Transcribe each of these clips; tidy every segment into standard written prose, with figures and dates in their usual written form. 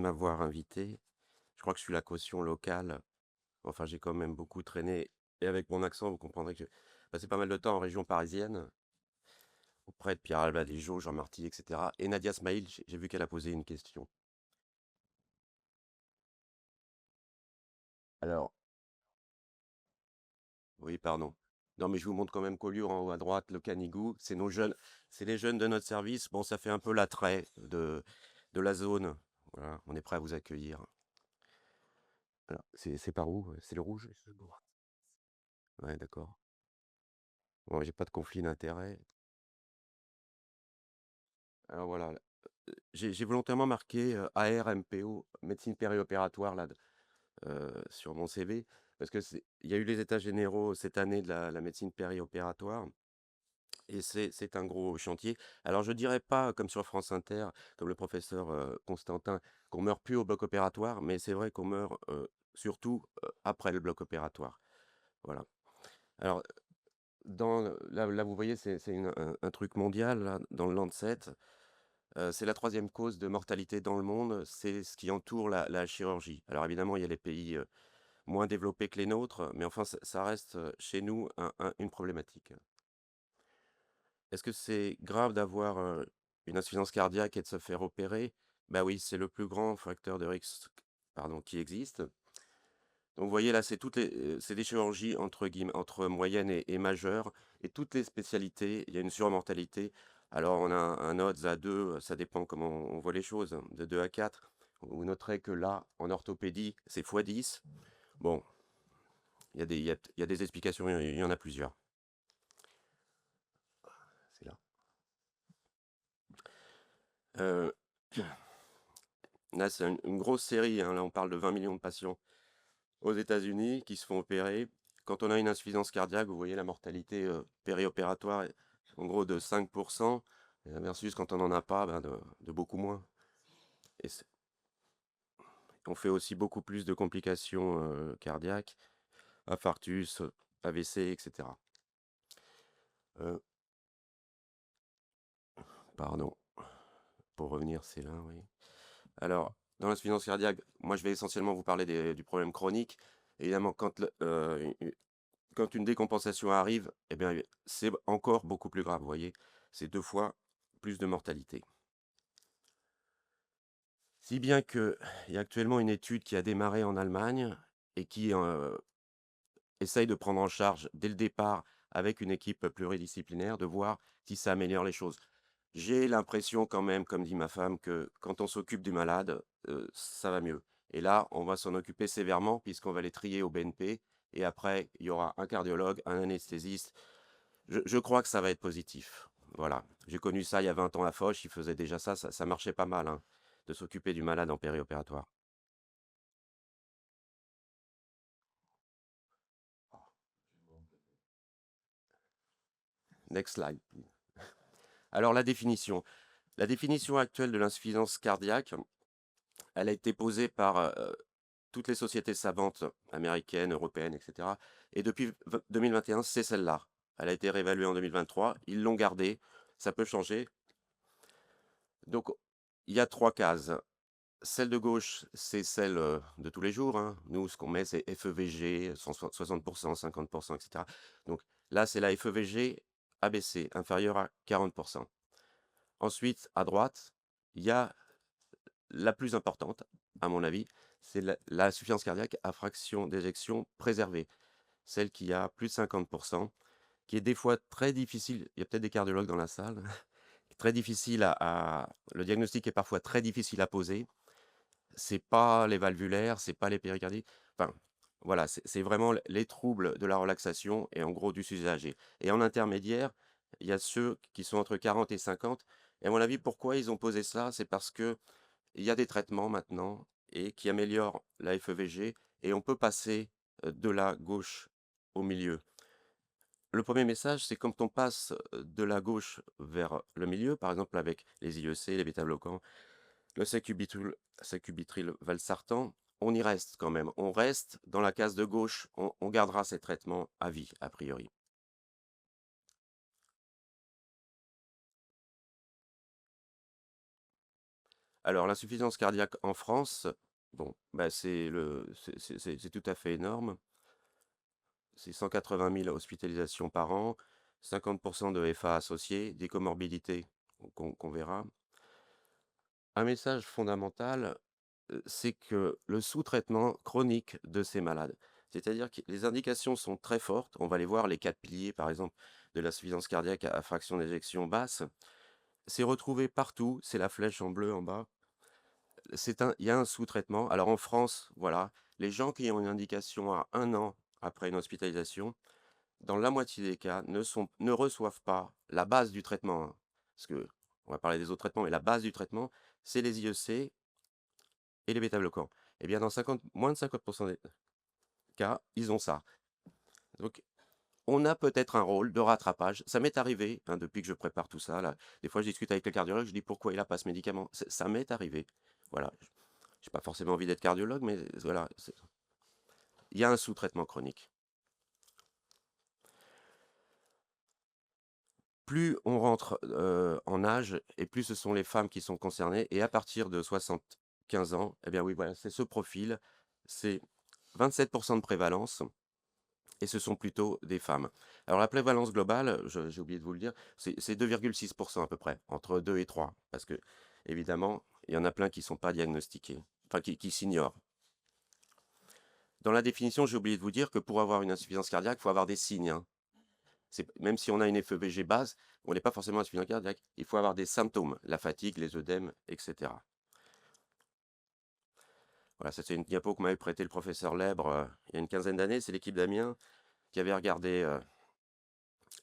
m'avoir invité. Je crois que je suis la caution locale. Enfin, j'ai quand même beaucoup traîné et avec mon accent, vous comprendrez que j'ai passé pas mal de temps en région parisienne, auprès de Pierre Albaligeau, Jean Marty, et cetera. Et Nadia Smaïl, j'ai vu qu'elle a posé une question. Alors, oui, pardon. Non, mais je vous montre quand même Collioure en haut à droite, le Canigou, c'est nos jeunes, c'est les jeunes de notre service. Bon, ça fait un peu l'attrait de la zone. Voilà, on est prêt à vous accueillir. Alors, c'est par où? C'est le rouge? Ouais, d'accord. Bon, j'ai pas de conflit d'intérêts. Alors voilà, j'ai volontairement marqué, ARMPO, médecine périopératoire là, sur mon CV, parce que il y a eu les états généraux cette année de la médecine périopératoire et c'est un gros chantier. Alors je dirais pas comme sur France Inter, comme le professeur, Constantin, qu'on meurt plus au bloc opératoire, mais c'est vrai qu'on meurt, surtout, après le bloc opératoire. Voilà. Alors là vous voyez c'est un truc mondial là, dans le Lancet. C'est la troisième cause de mortalité dans le monde, c'est ce qui entoure la chirurgie. Alors évidemment, il y a les pays, moins développés que les nôtres, mais enfin ça reste, chez nous une problématique. Est-ce que c'est grave d'avoir, une insuffisance cardiaque et de se faire opérer? Bah oui, c'est le plus grand facteur de risque, pardon, qui existe. Donc vous voyez là, c'est des chirurgies entre guillemets entre moyennes et majeures et toutes les spécialités, il y a une surmortalité. Alors on a un odds à 2, ça dépend comment on voit les choses, hein, de 2 à 4. Vous noterez que là, en orthopédie, c'est fois 10. Bon, il y a des explications, il y en a plusieurs. C'est là. Heu, Là, c'est une grosse série, hein, là on parle de 20 millions de patients aux États-Unis qui se font opérer. Quand on a une insuffisance cardiaque, vous voyez la mortalité, périopératoire est en gros de 5 versus quand on n'en a pas, ben, de beaucoup moins et on fait aussi beaucoup plus de complications, cardiaques, infarctus, AVC et cetera. Heu, Pardon, pour revenir, c'est là, oui. Alors, dans l'insuffisance cardiaque, moi, je vais essentiellement vous parler du problème chronique. Évidemment, quand une décompensation arrive, eh bien, c'est encore beaucoup plus grave, vous voyez? C'est 2 fois plus de mortalité. Si bien qu'il y a actuellement une étude qui a démarré en Allemagne et qui, essaye de prendre en charge dès le départ, avec une équipe pluridisciplinaire, de voir si ça améliore les choses. J'ai l'impression quand même, comme dit ma femme, que quand on s'occupe du malade, ça va mieux. Et là, on va s'en occuper sévèrement puisqu'on va les trier au BNP et après, il y aura un cardiologue, un anesthésiste. Je crois que ça va être positif. Voilà. J'ai connu ça il y a 20 ans à Foch, ils faisaient déjà ça, ça marchait pas mal, hein, de s'occuper du malade en périopératoire. Next slide. Alors la définition. La définition actuelle de l'insuffisance cardiaque, elle a été posée par, toutes les sociétés savantes américaines, européennes et cetera et depuis 2021, c'est celle-là. Elle a été réévaluée en 2023, ils l'ont gardée, ça peut changer. Donc il y a 3 cases. Celle de gauche, c'est celle, de tous les jours, hein. Nous, ce qu'on met, c'est FEVG, 60 50 et cetera. Donc là, c'est la FEVG abaissée, inférieure à 40. Ensuite, à droite, il y a la plus importante, à mon avis, c'est la suffisance cardiaque à fraction d'éjection préservée, celle qui a plus de 50, qui est des fois très difficile, il y a peut-être des cardiologues dans la salle, très difficile le diagnostic est parfois très difficile à poser. C'est pas les valvulaires, c'est pas les péricardiques, enfin, voilà, c'est vraiment les troubles de la relaxation et en gros du sujet âgé et en intermédiaire, il y a ceux qui sont entre 40 et 50 et à mon avis, pourquoi ils ont posé ça? C'est parce que il y a des traitements maintenant et qui améliorent la FEVG et on peut passer, de la gauche au milieu. Le premier message, c'est quand on passe, de la gauche vers le milieu, par exemple avec les IEC, les bêta-bloquants, le sacubitril/valsartan, on y reste quand même. On reste dans la case de gauche, on gardera ces traitements à vie, a priori. Alors l'insuffisance cardiaque en France, bon, bah, c'est tout à fait énorme. C'est 180 000 hospitalisations par an, 50 de FA associés, des comorbidités qu'on verra. Un message fondamental, c'est que le sous-traitement chronique de ces malades, c'est-à-dire que les indications sont très fortes, on va les voir, les 4 piliers, par exemple, de l'insuffisance cardiaque à fraction d'éjection basse, c'est retrouvé partout, c'est la flèche en bleu en bas. Il y a un sous-traitement. Alors en France, voilà, les gens qui ont une indication à 1 an après une hospitalisation, dans la moitié des cas, ne reçoivent pas la base du traitement, hein. Parce que on va parler des autres traitements, mais la base du traitement, c'est les IEC et les bêta-bloquants. Eh bien, dans 50 moins de 50 des cas, ils ont ça. Donc, on a peut-être un rôle de rattrapage. Ça m'est arrivé, hein, depuis que je prépare tout ça, là. Des fois, je discute avec le cardiologue, je dis: «Pourquoi il a pas ce médicament?» Ça m'est arrivé. Voilà. J'ai pas forcément envie d'être cardiologue, mais voilà, il y a un sous-traitement chronique. Plus on rentre, en âge et plus ce sont les femmes qui sont concernées et à partir de 75 ans, eh bien oui, voilà, c'est ce profil, c'est 27 de prévalence et ce sont plutôt des femmes. Alors la prévalence globale, j'ai oublié de vous le dire, c'est 2,6 à peu près, entre 2 et 3 parce que évidemment, il y en a plein qui ne sont pas diagnostiqués, enfin qui s'ignorent. Dans la définition, j'ai oublié de vous dire que pour avoir une insuffisance cardiaque, il faut avoir des signes, hein. Même si on a une FEVG basse, on n'est pas forcément insuffisant cardiaque. Il faut avoir des symptômes, la fatigue, les œdèmes, etc. Voilà, ça c'est une diapo que m'avait prêté le professeur Lèbre il y a une quinzaine d'années. C'est l'équipe d'Amiens qui avait regardé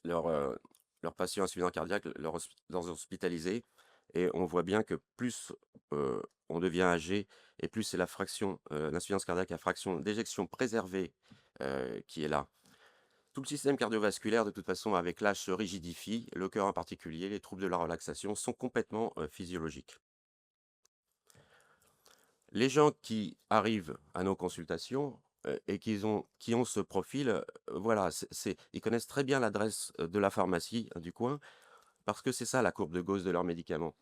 leurs leurs patients insuffisants cardiaques, leurs hospitalisés. Et on voit bien que plus on devient âgé et plus c'est la fraction, l'insuffisance cardiaque à fraction d'éjection préservée qui est là. Tout le système cardiovasculaire, de toute façon, avec l'âge, se rigidifie, le cœur en particulier, les troubles de la relaxation sont complètement physiologiques. Les gens qui arrivent à nos consultations et qui ont ce profil, voilà, ils connaissent très bien l'adresse de la pharmacie hein, du coin, parce que c'est ça la courbe de Gauss de leurs médicaments,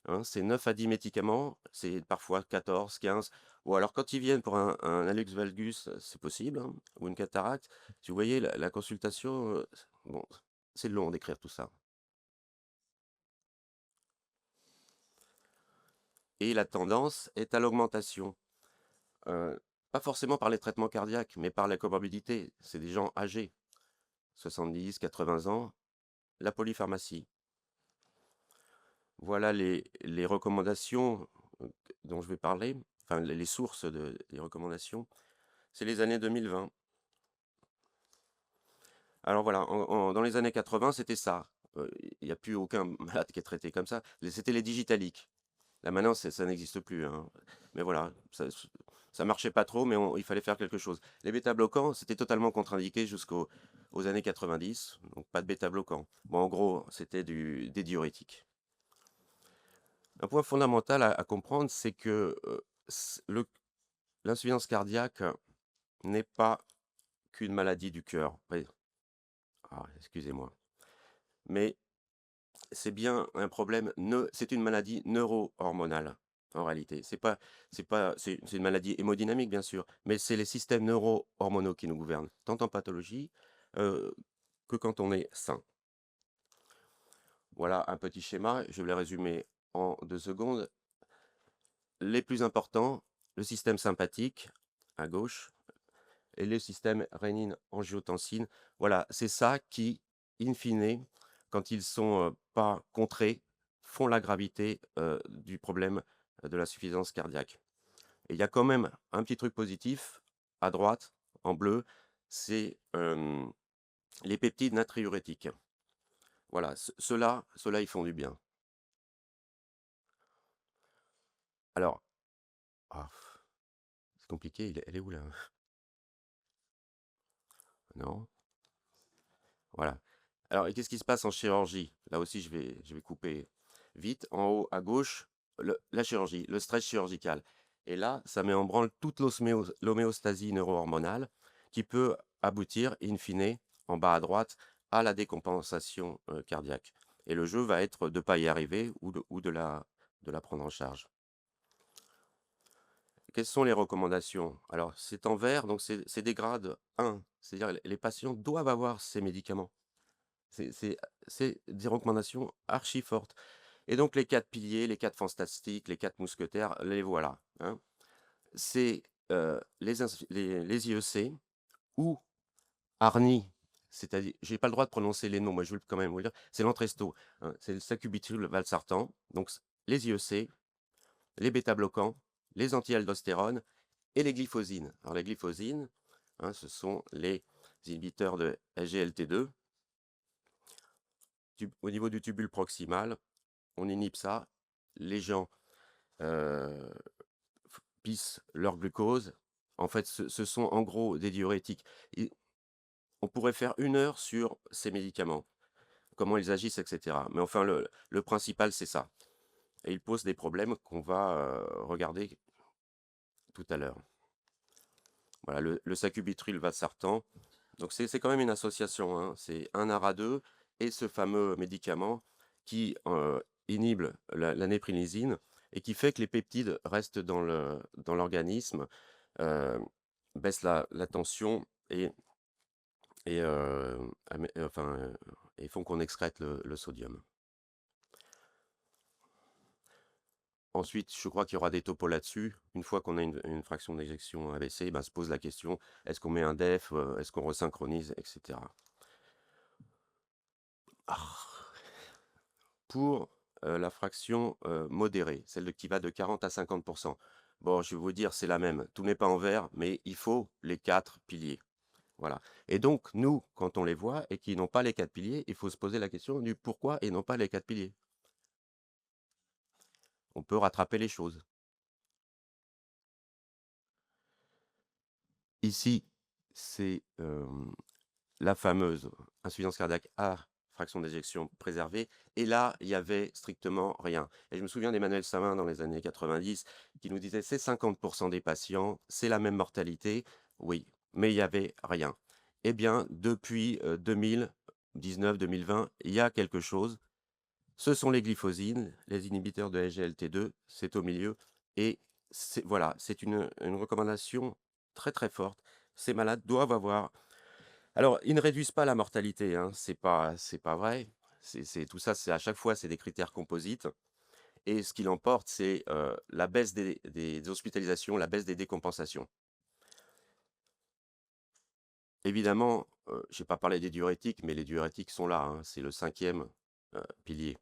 hein. C'est 9 à 10 médicaments, c'est parfois 14, 15. Ou alors quand ils viennent pour un hallux valgus, c'est possible, hein, ou une cataracte. Si vous voyez, la consultation, bon, c'est long d'écrire tout ça. Et la tendance est à l'augmentation. Euh, Pas forcément par les traitements cardiaques, mais par la comorbidité. C'est des gens âgés, 70, 80 ans, la polypharmacie. Voilà les recommandations dont je vais parler, enfin les sources des recommandations. C'est les années 2020. Alors voilà, dans les années 80, c'était ça. Il n'y a plus aucun malade qui est traité comme ça. C'était les digitaliques. Là maintenant, ça n'existe plus, hein. Mais voilà, ça marchait pas trop, mais il fallait faire quelque chose. Les bêta-bloquants, c'était totalement contre-indiqué aux années 90, donc pas de bêta-bloquants. Bon, en gros, c'était des diurétiques. Un point fondamental à comprendre, c'est que l'insuffisance cardiaque n'est pas qu'une maladie du cœur. Oui. Ah, excusez-moi. Mais c'est bien un problème, c'est une maladie neuro-hormonale, en réalité. C'est une maladie hémodynamique, bien sûr, mais c'est les systèmes neuro-hormonaux qui nous gouvernent, tant en pathologie euh, que quand on est sain. Voilà un petit schéma, je vais le résumer en 2 secondes. Les plus importants, le système sympathique, à gauche, et le système rénine-angiotensine. Voilà, c'est ça qui, in fine, quand ils sont pas contrés, font la gravité du problème de l'insuffisance cardiaque. Et il y a quand même un petit truc positif, à droite, en bleu, c'est les peptides natriurétiques. Voilà, ceux-là, ils font du bien. Alors, ah, c'est compliqué, elle est où là? Non? Voilà. Alors, et qu'est-ce qui se passe en chirurgie? Là aussi, je vais couper vite. En haut à gauche, la chirurgie, le stress chirurgical. Et là, ça met en branle toute l'homéostasie neuro-hormonale qui peut aboutir, in fine, en bas à droite, à la décompensation cardiaque. Et le jeu va être de ne pas y arriver ou de la prendre en charge. quelles sont les recommandations? Alors, c'est en vert, donc c'est des grades 1, c'est-à-dire les patients doivent avoir ces médicaments. C'est c'est c'est des recommandations archi fortes et donc les 4 piliers, les 4 fantastiques, les 4 mousquetaires, les voilà, hein. C'est, les IEC ou ARNI, c'est-à-dire j'ai pas le droit de prononcer les noms, moi je veux quand même vous le dire, c'est l'Entresto, hein, c'est le sacubitril/valsartan, donc les IEC, les bêta-bloquants, les anti-aldostérone et les glyphosines. Alors les glyphosines, hein, ce sont les inhibiteurs de SGLT2. Au niveau du tubule proximal, on inhibe ça. Les gens euh, pissent leur glucose. En fait, ce sont en gros des diurétiques. Et on pourrait faire 1 heure sur ces médicaments, comment ils agissent, etc. Mais enfin, le principal, c'est ça. Et ils posent des problèmes qu'on va regarder tout à l'heure. Voilà, le sacubitril valsartan. Donc c'est quand même une association, hein. C'est un ARA2 et ce fameux médicament qui inhibe la néprilisine et qui fait que les peptides restent dans l'organisme, euh, baissent la tension et, enfin, et font qu'on excrète le sodium. Ensuite, je crois qu'il y aura des topos là-dessus. Une fois qu'on a une fraction d'éjection abaissée, ben, se pose la question, est-ce qu'on met un def, est-ce qu'on resynchronise, etc. Ah, pour la fraction modérée, celle qui va de 40 à 50%. Bon, je vais vous dire, c'est la même. Tout n'est pas en vert, mais il faut les 4 piliers. Voilà. Et donc, nous, quand on les voit et qu'ils n'ont pas les 4 piliers, il faut se poser la question du pourquoi ils n'ont pas les 4 piliers. On peut rattraper les choses. Ici, c'est la fameuse insuffisance cardiaque à fraction d'éjection préservée. Et là, il y avait strictement rien. Et je me souviens d'Emmanuel Samin dans les années 90 qui nous disait c'est 50% des patients, c'est la même mortalité. Oui, mais il y avait rien. Eh bien, depuis 2019-2020, il y a quelque chose. Ce sont les glyphosines, les inhibiteurs de SGLT2, c'est au milieu. Et voilà, c'est une recommandation très très forte. Ces malades doivent avoir alors, ils ne réduisent pas la mortalité, hein, c'est pas vrai. Tout ça, c'est à chaque fois, c'est des critères composites et ce qui l'emporte, c'est, la baisse des hospitalisations, la baisse des décompensations. Évidemment, j'ai pas parlé des diurétiques, mais les diurétiques sont là, hein, c'est le 5e, pilier.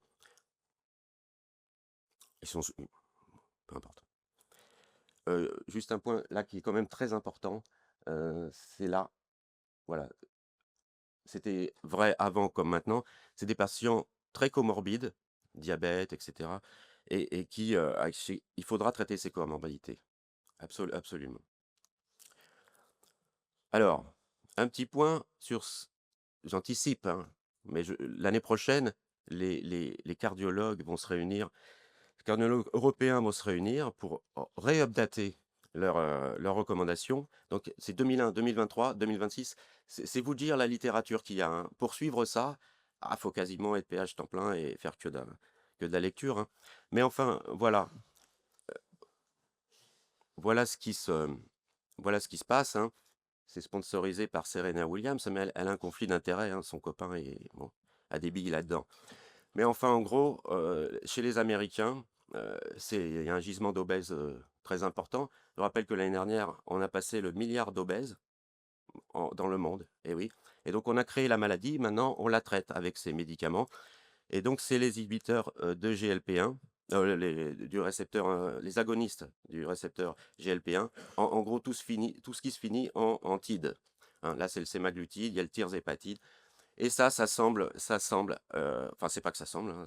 Ils sont peu importe. Juste un point là qui est quand même très important, c'est là, voilà, c'était vrai avant comme maintenant, c'est des patients très comorbides, diabète, et cetera et qui, il faudra traiter ces comorbidités. Absolument. Alors, un petit point sur j'anticipe, hein, mais l'année prochaine, les cardiologues vont se réunir, les cardiologues européens vont se réunir pour réupdater leurs recommandations. Donc c'est 2001, 2023, 2026. C'est vous dire la littérature qu'il y a, hein. Pour suivre ça, il faut quasiment être PH temps plein et faire que de la lecture, hein. Mais enfin, voilà, voilà ce qui se, voilà ce qui se passe, hein. C'est sponsorisé par Serena Williams, mais elle a un conflit d'intérêts, hein. Son copain bon, a des billes là-dedans. Mais enfin, en gros, chez les Américains, il y a un gisement d'obèses très important. Je rappelle que l'année dernière, on a passé le milliard d'obèses dans le monde. Et oui. Et donc, on a créé la maladie. Maintenant, on la traite avec ces médicaments. Et donc, c'est les inhibiteurs de GLP-1, du récepteur, les agonistes du récepteur GLP-1. En gros, tout ce qui se finit en TID. Hein, là, c'est le sémaglutide, il y a le tirzépatide. Et ça semble, enfin, c'est pas que ça semble, hein,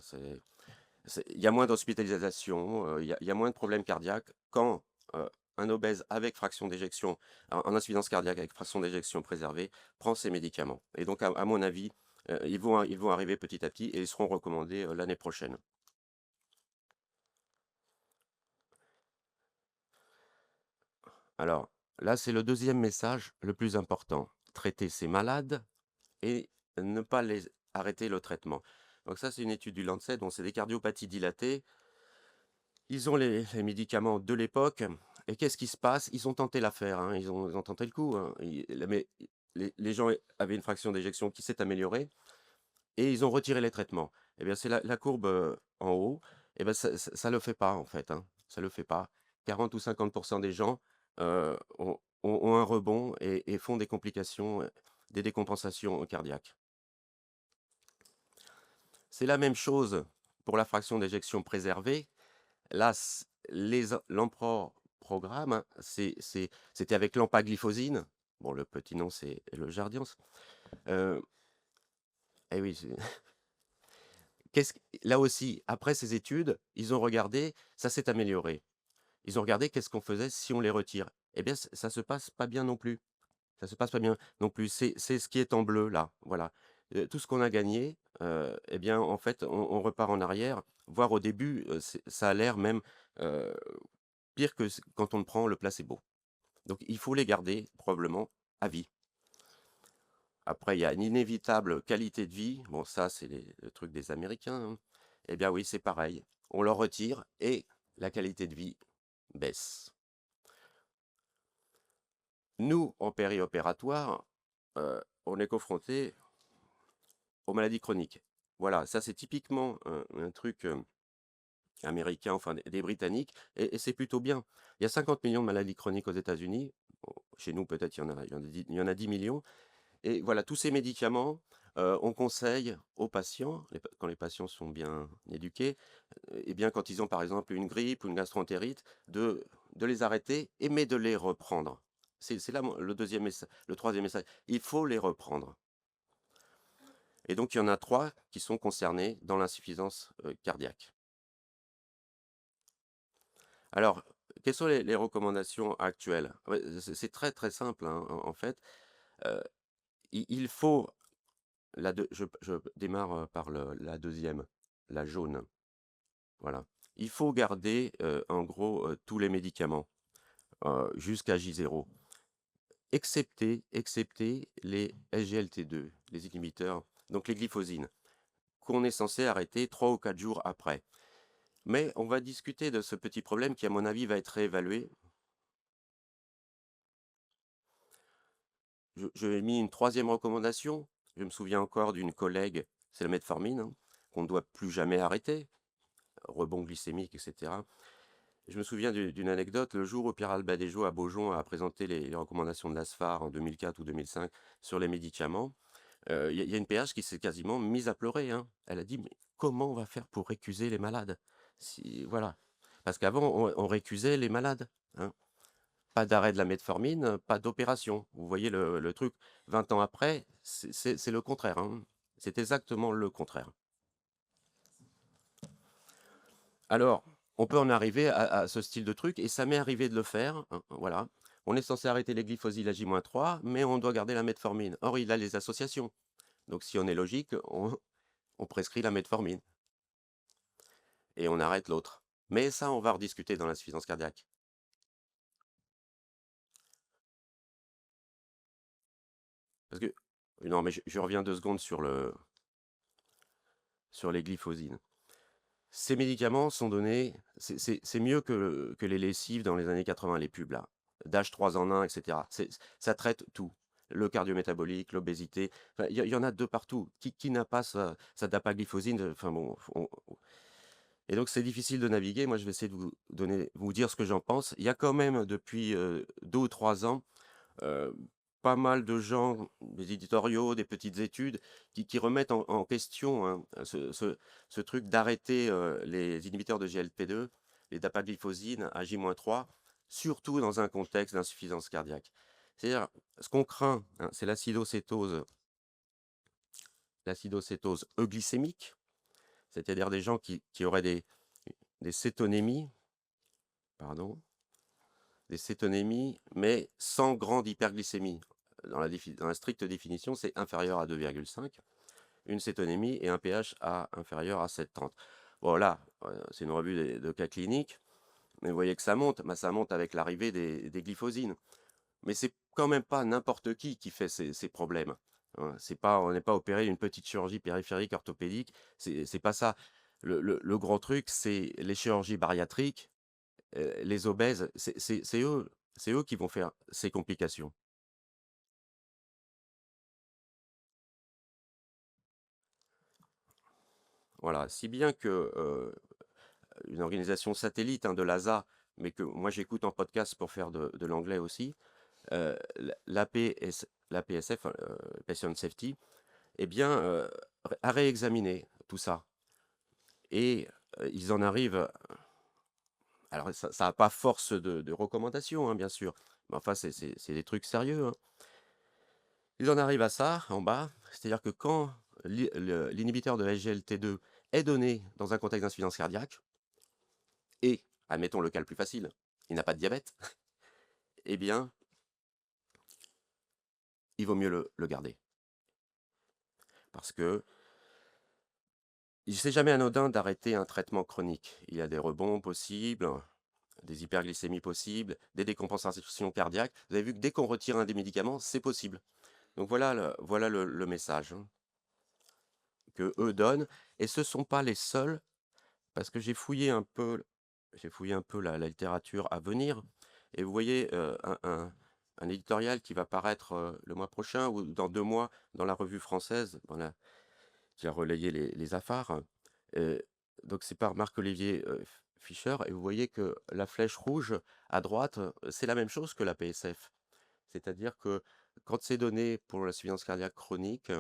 il y a moins d'hospitalisation, il y a moins de problèmes cardiaques quand un obèse avec fraction d'éjection, en insuffisance cardiaque avec fraction d'éjection préservée, prend ces médicaments. Et donc, à mon avis, ils vont arriver petit à petit et ils seront recommandés l'année prochaine. Alors, là, c'est le deuxième message le plus important. Traiter ces malades et ne pas les arrêter le traitement. Donc ça, c'est une étude du Lancet, donc c'est des cardiopathies dilatées. Ils ont les médicaments de l'époque. Et qu'est-ce qui se passe? Ils ont tenté l'affaire, hein, ils ont tenté le coup, hein. Mais les gens avaient une fraction d'éjection qui s'est améliorée et ils ont retiré les traitements. Eh bien, c'est la courbe, en haut, et ben, ça le fait pas, en fait, hein. Ça le fait pas. 40 ou 50 des gens, ont un rebond et font des complications, des décompensations cardiaques. C'est la même chose pour la fraction d'éjection préservée. Là, l'Emperor programme, hein, c'était avec l'empagliflozine. Bon, le petit nom, c'est le Jardiance. Heu et oui, qu'est-ce là aussi, après ces études, ils ont regardé, ça s'est amélioré. Ils ont regardé qu'est-ce qu'on faisait si on les retire. Eh bien, ça se passe pas bien non plus. Ça se passe pas bien non plus. C'est ce qui est en bleu là, voilà. Tout ce qu'on a gagné, eh bien, en fait, on repart en arrière, voire au début, ça a l'air même, heu, pire que quand on prend le placebo. Donc il faut les garder probablement à vie. Après, il y a une inévitable qualité de vie. Bon, ça, c'est le truc des Américains, hein. Eh bien oui, c'est pareil. On leur retire et la qualité de vie baisse. Nous, en périopératoire, on est confronté aux maladies chroniques. Voilà, ça c'est typiquement un truc américain, enfin des Britanniques, et c'est plutôt bien. Il y a 50 millions de maladies chroniques aux États-Unis. Bon, chez nous, peut-être, il y en a 10 millions. Et voilà, tous ces médicaments, on conseille aux patients, quand les patients sont bien éduqués, et bien quand ils ont par exemple une grippe ou une gastroentérite, de les arrêter, mais de les reprendre. C'est là le deuxième message, le troisième message. Il faut les reprendre. Et donc il y en a 3 qui sont concernés dans l'insuffisance cardiaque. Alors, quelles sont les recommandations actuelles? Ouais, c'est très, très simple, hein, en fait. Heu, il faut je démarre, par la deuxième, la jaune, voilà. Il faut garder, en gros, tous les médicaments, jusqu'à J0, excepté les SGLT2, les inhibiteurs, donc les glyphosines, qu'on est censé arrêter 3 ou 4 jours après. Mais on va discuter de ce petit problème qui, à mon avis, va être réévalué. J'ai mis une troisième recommandation. Je me souviens encore d'une collègue, c'est la metformine, hein, qu'on ne doit plus jamais arrêter, rebond glycémique, et cetera. Je me souviens d'une anecdote, le jour où Pierre Albadéjo à Beaujon a présenté les recommandations de l'ASFAR en 2004 ou 2005 sur les médicaments, il y a une PH qui s'est quasiment mise à pleurer, hein. Elle a dit: «Mais comment on va faire pour récuser les malades?» Voilà. Parce qu'avant on récusait les malades, hein. Pas d'arrêt de la metformine, pas d'opération. Vous voyez le truc? 20 ans après, c'est le contraire, hein. C'est exactement le contraire. Alors, on peut en arriver à ce style de truc, et ça m'est arrivé de le faire, hein, voilà. On est censé arrêter les glyphosiles à J-3, mais on doit garder la metformine. Or, il a les associations. Donc si on est logique, on prescrit la metformine et on arrête l'autre. Mais ça, on va rediscuter dans l'insuffisance cardiaque. Parce que non, mais je reviens 2 secondes sur les glyphosines. Ces médicaments sont donnés, c'est mieux que les lessives dans les années 80, les pubs là, d'H 3 en 1, et cetera. Ça traite tout, le cardiométabolique, l'obésité, enfin il y en a de partout. Qui n'a pas sa dapagliflozine, enfin bon, et donc c'est difficile de naviguer. Moi, je vais essayer de vous dire ce que j'en pense. Il y a quand même depuis, 2 ou 3 ans, heu, pas mal de gens, des éditoriaux, des petites études qui remettent en question, hein, ce truc d'arrêter, les inhibiteurs de GLP-2, les dapagliflozine à J-3, surtout dans un contexte d'insuffisance cardiaque. C'est-à-dire, ce qu'on craint, hein, c'est l'acidocétose euglycémique, c'est-à-dire des gens qui auraient des cétonémies, pardon, des cétonémies, mais sans grande hyperglycémie. Dans la stricte définition, c'est inférieur à 2,5, une cétonémie et un pH inférieur à 7,30. Voilà, c'est une revue de cas cliniques, mais vous voyez que ça monte. Bah, ça monte avec l'arrivée des glyphosines. Mais c'est quand même pas n'importe qui fait ces problèmes, hein. On n'est pas opéré d'une petite chirurgie périphérique orthopédique, c'est pas ça. Le grand truc, c'est les chirurgies bariatriques Les obèses, c'est eux qui vont faire ces complications. Voilà, si bien que, une organisation satellite, hein, de l'ASA, mais que moi j'écoute en podcast pour faire de l'anglais aussi, l'APSF, Patient Safety, eh bien, a réexaminé tout ça et ils en arrivent, alors ça a pas force de recommandation, hein, bien sûr, mais enfin c'est des trucs sérieux, hein. Ils en arrivent à ça, en bas, c'est-à-dire que quand l'inhibiteur de SGLT2 est donné dans un contexte d'insuffisance cardiaque et, admettons le cas le plus facile, il n'a pas de diabète, eh bien, il vaut mieux le garder. Parce que c'est jamais anodin d'arrêter un traitement chronique. Il y a des rebonds possibles, des hyperglycémies possibles, des décompensations cardiaques. Vous avez vu que dès qu'on retire un des médicaments, c'est possible. Donc voilà le message, hein, que eux donnent. Et ce ne sont pas les seuls, parce que j'ai fouillé un peu la littérature à venir. Et vous voyez, un éditorial qui va paraître le mois prochain ou dans 2 mois dans la revue française, qui a relayé les affaires. Heu, donc c'est par Marc-Olivier, Fischer, et vous voyez que la flèche rouge à droite, c'est la même chose que la PSF. C'est-à-dire que quand c'est donné pour l'insuffisance cardiaque chronique,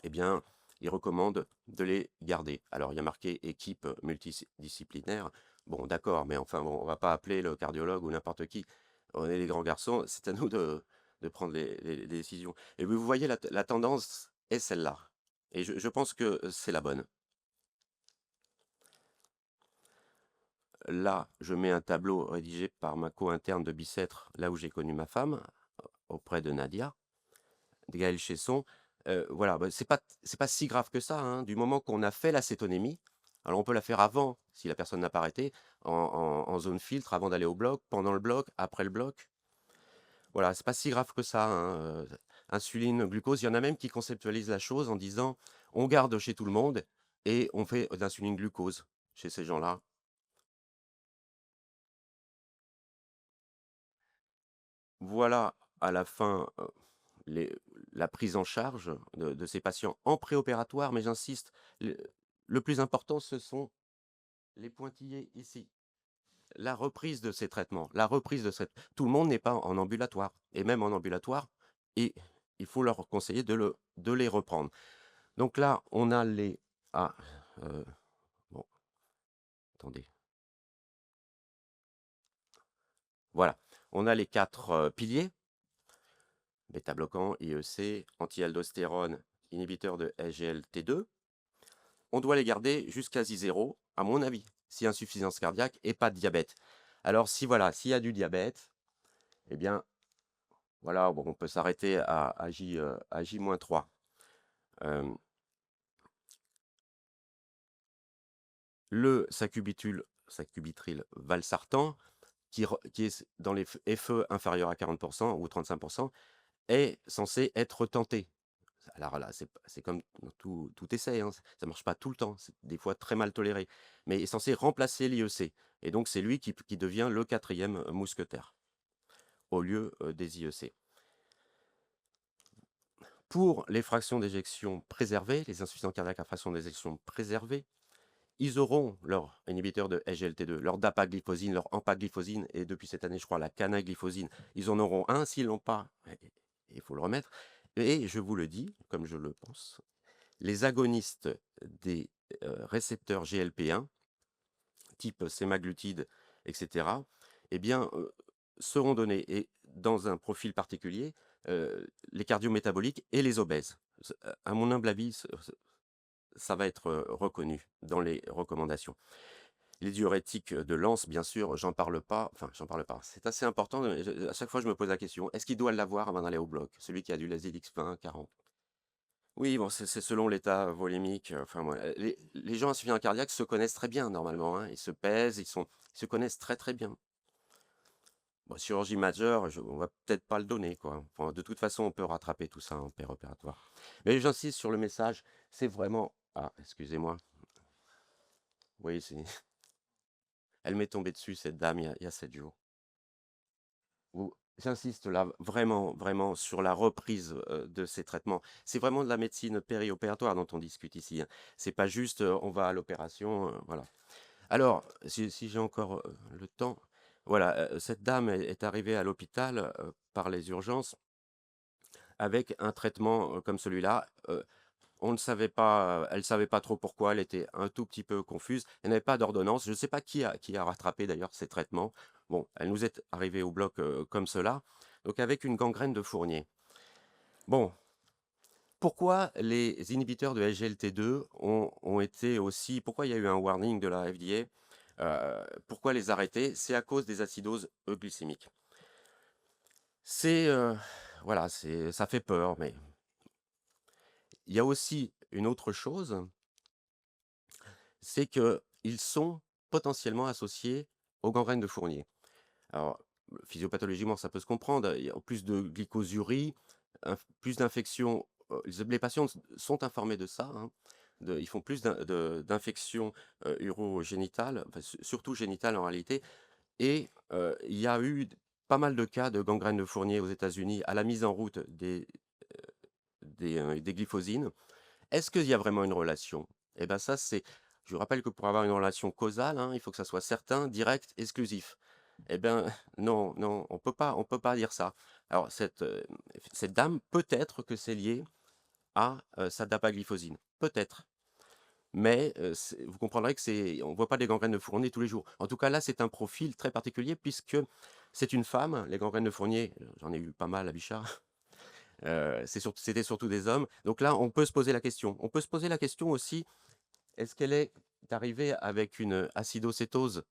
eh bien, ils recommandent de les garder. Alors il y a marqué équipe multidisciplinaire. Bon d'accord, mais enfin bon, on va pas appeler le cardiologue ou n'importe qui. On est des grands garçons, c'est à nous de prendre les décisions. Et vous voyez la tendance est celle-là. Et je pense que c'est la bonne. Là, je mets un tableau rédigé par ma co-interne de Bicêtre, là où j'ai connu ma femme, auprès de Nadia, de Gaël Chesson. Voilà, bah, c'est pas si grave que ça, hein, du moment qu'on a fait la cétonémie. Alors on peut la faire avant, si la personne n'a pas arrêté, en zone filtre, avant d'aller au bloc, pendant le bloc, après le bloc. Voilà, c'est pas si grave que ça, hein, insuline, glucose. Il y en a même qui conceptualisent la chose en disant: «On garde chez tout le monde et on fait de l'insuline glucose chez ces gens-là». Voilà, à la fin, les la prise en charge de ces patients en préopératoire, mais j'insiste, le le plus important, ce sont les pointillés ici. La reprise de ces traitements, la reprise de cette tout le monde n'est pas en ambulatoire, et même en ambulatoire, et il faut leur conseiller de les reprendre. Donc là, on a les ah, heu, bon, attendez, voilà, on a les 4 piliers: bêta-bloquant, IEC, anti-aldostérone, inhibiteur de SGLT2. On doit les garder jusqu'à J0, à mon avis, si insuffisance cardiaque et pas de diabète. Alors si voilà, s'il y a du diabète, eh bien, voilà, bon, on peut s'arrêter à J-3. Hem, le sacubitril valsartan, qui est dans les FE inférieurs à 40 ou 35, est censé être tenté. Alors là, c'est comme dans tout essai, hein, ça marche pas tout le temps, c'est des fois très mal toléré, mais est censé remplacer l'IEC, et donc c'est lui qui devient le quatrième mousquetaire, au lieu, des IEC. Pour les fractions d'éjection préservées, les insuffisants cardiaques à fraction d'éjection préservée, ils auront leur inhibiteur de SGLT2, leur dapagliflozine, leur empagliflozine, et depuis cette année, je crois, la canagliflozine. Ils en auront un. S'ils l'ont pas, il faut le remettre. Et je vous le dis, comme je le pense, les agonistes des récepteurs GLP1, type sémaglutide, etc., eh bien, seront donnés, et dans un profil particulier, les cardiométaboliques et les obèses. À mon humble avis, ça va être reconnu dans les recommandations. Les diurétiques de l'ANS, bien sûr, j'en parle pas, enfin, j'en parle pas. C'est assez important, à chaque fois, je me pose la question: est-ce qu'il doit l'avoir avant d'aller au bloc? Celui qui a du Lasix 20, 40. Oui, bon, c'est selon l'état volémique, enfin, voilà. Les gens insuffisants cardiaques se connaissent très bien normalement, hein. Ils se pèsent, ils se connaissent très, très bien. Bon, chirurgie majeure, on va peut-être pas le donner, quoi. Enfin, de toute façon, on peut rattraper tout ça en péri-opératoire. Mais j'insiste sur le message, c'est vraiment, ah, excusez-moi. Oui, c'est elle m'est tombée dessus cette dame il y a 7 jours. Ou j'insiste là vraiment, vraiment sur la reprise, de ces traitements. C'est vraiment de la médecine périopératoire dont on discute ici, hein. C'est pas juste, on va à l'opération, voilà. Alors, si j'ai encore, le temps, voilà, cette dame est arrivée à l'hôpital, par les urgences avec un traitement, comme celui-là. On ne savait pas, elle savait pas trop pourquoi, elle était un tout petit peu confuse. Elle n'avait pas d'ordonnance. Je ne sais pas qui a rattrapé d'ailleurs ces traitements. Bon, elle nous est arrivée au bloc, comme cela, donc avec une gangrène de fournier. Bon, pourquoi les inhibiteurs de SGLT2 ont été aussi, pourquoi il y a eu un warning de la FDA? Pourquoi les arrêter? C'est à cause des acidoses glycémiques. C'est, voilà, ça fait peur, mais il y a aussi une autre chose, c'est qu'ils sont potentiellement associés aux gangrènes de Fournier. Alors, physiopathologiquement, ça peut se comprendre. Il y a plus de glycosurie, plus d'infections. Les patients sont informés de ça, hein. Ils font plus d'infections urogénitales, enfin, surtout génitales en réalité. Et il y a eu pas mal de cas de gangrène de Fournier aux États-Unis à la mise en route des glyphosines. Est-ce qu'il y a vraiment une relation? Eh ben ça, je vous rappelle que pour avoir une relation causale, hein, il faut que ça soit certain, direct, exclusif. Eh ben non, non, on peut pas dire ça. Alors cette dame, peut-être que c'est lié à, sa dapagliflozine, peut-être. Mais, vous comprendrez que on voit pas des gangrènes de Fournier tous les jours. En tout cas, là, c'est un profil très particulier puisque c'est une femme. Les gangrènes de Fournier, j'en ai eu pas mal à Bichard. C'était surtout des hommes. Donc là, on peut se poser la question. On peut se poser la question aussi, est-ce qu'elle est arrivée avec une acidocétose,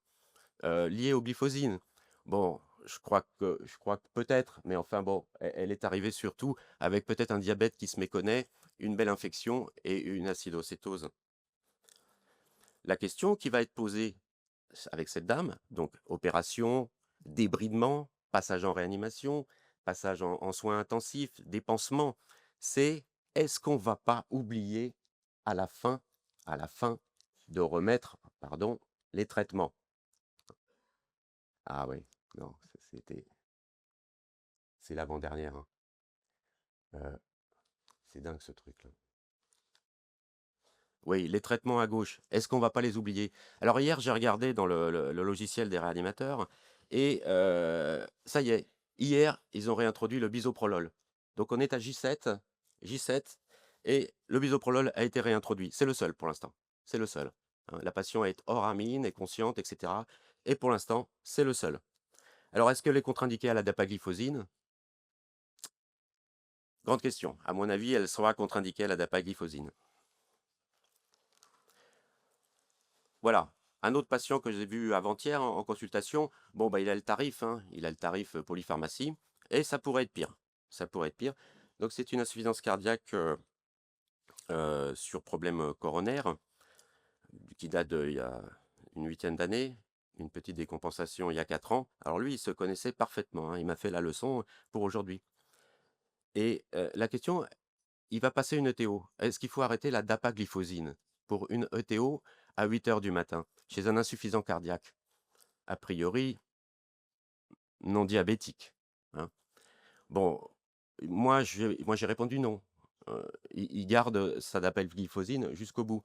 liée aux glyphosines? Bon, je crois que peut-être, mais enfin bon, elle est arrivée surtout avec peut-être un diabète qui se méconnaît, une belle infection et une acidocétose. La question qui va être posée avec cette dame, donc opération, débridement, passage en réanimation, passage en soins intensifs, dépansement, c'est est-ce qu'on va pas oublier à la fin, à la fin de remettre, pardon, les traitements? Ah oui, non, c'est l'avant-dernière, hein. Euh, c'est dingue ce truc-là. Oui, les traitements à gauche, est-ce qu'on va pas les oublier? Alors hier, j'ai regardé dans le logiciel des réanimateurs et ça y est, hier, ils ont réintroduit le bisoprolol. Donc on est à J7 et le bisoprolol a été réintroduit. C'est le seul pour l'instant. C'est le seul, hein. La patiente est hors amine, est consciente, etc. Et pour l'instant, c'est le seul. Alors est-ce qu'elle est contre-indiquée à la dapagliflozine? Grande question. À mon avis, elle sera contre-indiquée à la dapagliflozine. Voilà. Un autre patient que j'ai vu avant-hier en consultation, bon, bah, il a le tarif, hein, il a le tarif polypharmacie, et ça pourrait être pire. Ça pourrait être pire. Donc c'est une insuffisance cardiaque sur problème coronaire qui date d'il y a une huitaine d'années, une petite décompensation il y a 4 ans. Alors lui, il se connaissait parfaitement, hein, il m'a fait la leçon pour aujourd'hui. Et la question, il va passer une ETO. Est-ce qu'il faut arrêter la dapagliflozine pour une ETO à 8 heures du matin chez un insuffisant cardiaque? A priori, non diabétique, hein. Bon, moi j'ai répondu non. Il garde sa dapagliflozine jusqu'au bout.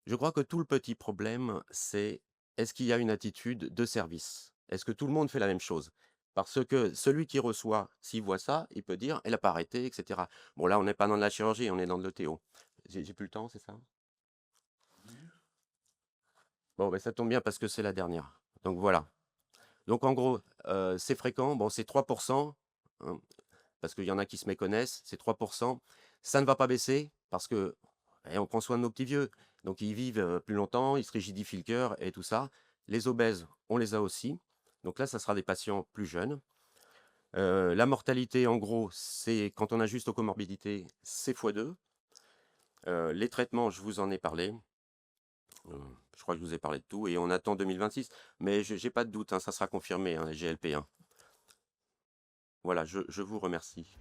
Je crois que tout le petit problème, c'est est-ce qu'il y a une attitude de service? Est-ce que tout le monde fait la même chose? Parce que celui qui reçoit, s'il voit ça, il peut dire: «Elle a pas arrêté» et cetera. Bon là, on n'est pas dans de la chirurgie, on est dans de l'ETO. J'ai plus le temps, c'est ça? Bon, ben ça tombe bien parce que c'est la dernière. Donc voilà. Donc en gros, c'est fréquent, bon c'est 3, hein, parce qu'il y en a qui se méconnaissent, c'est 3. Ça ne va pas baisser parce que, on prend soin de nos petits vieux, donc ils vivent, plus longtemps, ils se rigidifient le cœur et tout ça. Les obèses, on les a aussi, donc là, ça sera des patients plus jeunes. La mortalité, en gros, c'est quand on ajuste aux comorbidités, c'est x2. Les traitements, je vous en ai parlé. Heu, je crois que je vous ai parlé de tout et on attend 2026, mais j'ai pas de doute, hein, ça sera confirmé, hein, GLP1. Voilà, je vous remercie.